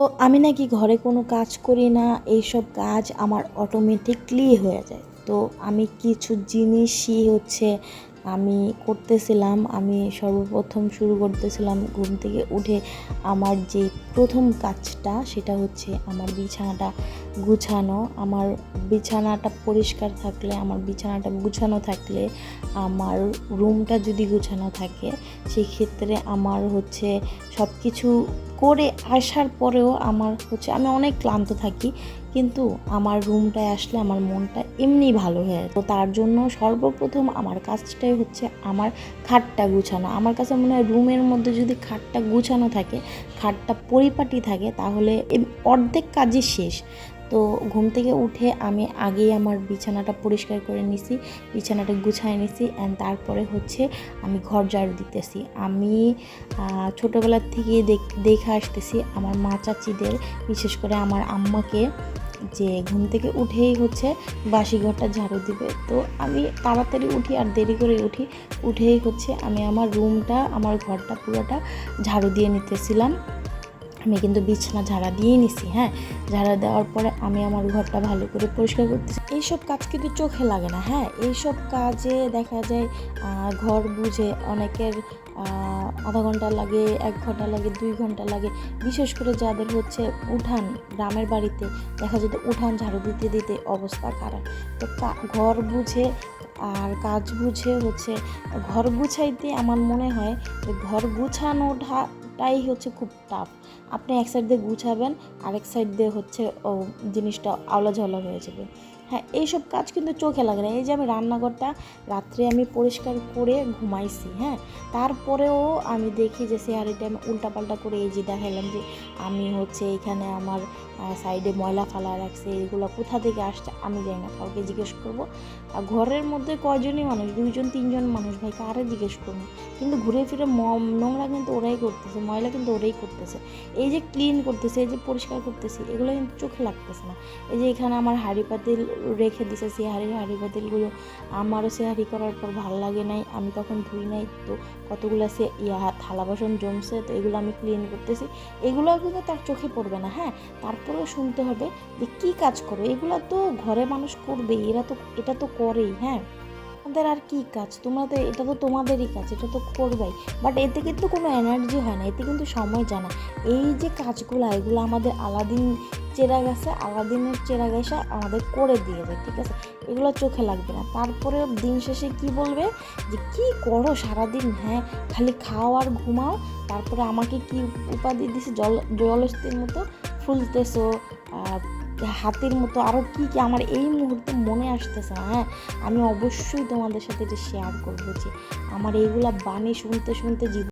তো আমি নাকি ঘরে কোনো কাজ করি না, এইসব কাজ আমার অটোমেটিকলি হয়ে যায়। তো আমি কিছু জিনিসই আমি করতেছিলাম। আমি সর্বপ্রথম শুরু করতেছিলাম ঘুম থেকে উঠে আমার যে প্রথম কাজটা সেটা হচ্ছে আমার বিছানাটা গুছানো। আমার বিছানাটা পরিষ্কার থাকলে, আমার বিছানাটা গুছানো থাকলে, আমার রুমটা যদি গুছানো থাকে সেক্ষেত্রে আমার সব কিছু করে আসার পরেও আমি অনেক ক্লান্ত থাকি, কিন্তু আমার রুমটায় আসলে আমার মনটা এমনি ভালো হয়ে যায়। তো তার জন্য সর্বপ্রথম আমার কাজটাই আমার খাটটা গুছানো। আমার কাছে মনে হয় রুমের মধ্যে যদি খাটটা গুছানো থাকে, খাটটা পরিপাটি থাকে, তাহলে অর্ধেক কাজই শেষ। তো ঘুম থেকে উঠে আমি আগেই আমার বিছানাটা পরিষ্কার করে নিছি, বিছানাটা গুছায় নিছি, অ্যান্ড তারপরে আমি ঘর ঝাড়ু দিতেছি। আমি ছোটোবেলার থেকে দেখে আসতেছি আমার মা চাচিদের, বিশেষ করে আমার আম্মাকে, যে ঘুম থেকে উঠেই বাসি ঘরটা ঝাড়ু দিবে। তো আমি তাড়াতাড়ি উঠি আর দেরি করে উঠেই আমি আমার রুমটা, আমার ঘরটা পুরোটা ঝাড়ু দিয়ে নিতেছিলাম। আমি কিন্তু বিছানা ঝাড়া দিয়েই নিছি। ঝাড়া দেওয়ার পরে আমি আমার ঘরটা ভালো করে পরিষ্কার করতেছি। এইসব কাজ কিন্তু চোখে লাগে না। এইসব কাজে দেখা যায় ঘর বুঝে অনেকের আধা ঘন্টা লাগে, 1 ঘন্টা লাগে, 2 ঘন্টা লাগে। বিশেষ করে যাদের উঠান, গ্রামের বাড়িতে দেখা যেত উঠান ঝাড়ু দিতে দিতে অবস্থা খারাপ। তো ঘর বুঝে আর কাজ বুঝে ঘর গুছাইতে আমার মনে হয় যে ঘর গুছানোটাই খুব টাফ। আপনি এক সাইড দিয়ে গুছাবেন, আরেক সাইড দিয়ে জিনিসটা আওলাঝাওলা হয়ে যাবে। এইসব কাজ কিন্তু চোখে লাগে না। এই যে আমি রান্নাঘরটা রাত্রে আমি পরিষ্কার করে ঘুমাইছি, তারপরেও আমি দেখি যে চেহারিটা আমি উল্টাপাল্টা করে, এই যে দেখাইলাম যে আমি এখানে আমার সাইডে ময়লা ফালা রাখছে, এগুলো কোথা থেকে আসছে আমি জানি না, কাউকে জিজ্ঞেস করবো? ঘরের মধ্যে কয়জনই মানুষ, 2জন 3জন মানুষ, ভাই কারে জিজ্ঞেস করবো? কিন্তু ঘুরে ফিরে নোংরা কিন্তু ওরাই করতেছে, ময়লা কিন্তু ওরাই করতেছে। এই যে ক্লিন করতেছে, এই যে পরিষ্কার করতেছি, এগুলো কিন্তু চোখে লাগতেছে না। এই যে এখানে আমার হাঁড়ি পাতিল রেখে দিছে, সিহারির হাঁড়ি পাতিলগুলো আমারও সিহারি করার পর ভালো লাগে নাই, আমি তখন ধুই নাই। তো কতগুলো থালা বাসন জমছে, তো এগুলো আমি ক্লিন করতেছি। এগুলোও কিন্তু তার চোখে পড়বে না। তারপরেও শুনতে হবে যে কী কাজ করো, এগুলো তো ঘরে মানুষ করবেই, এটা তো করেই। আমাদের আর কি কাজ? এটা তো তোমাদেরই কাজ, এটা তো করবেই। বাট এতে কিন্তু কোনো এনার্জি হয় না, এতে কিন্তু সময় যায় না। এই যে কাজগুলো, এগুলো আমাদের আলাদিনের চেরাগ এসে আমাদের করে দিয়ে যায়, ঠিক আছে? এগুলো চোখে লাগবে না। তারপরে দিন শেষে কি বলবে যে কি করো সারাদিন, খালি খাও আর ঘুমাও। তারপরে আমাকে কি উপাধি দিছে, জলস্থির মতো ফুলতেছো, হাতির মতো, আরও কি কি আমার এই মুহূর্তে মনে আসতেছে না। আমি অবশ্যই তোমাদের সাথে এটা শেয়ার করবো যে আমার এইগুলা বাণী শুনতে শুনতে জীবন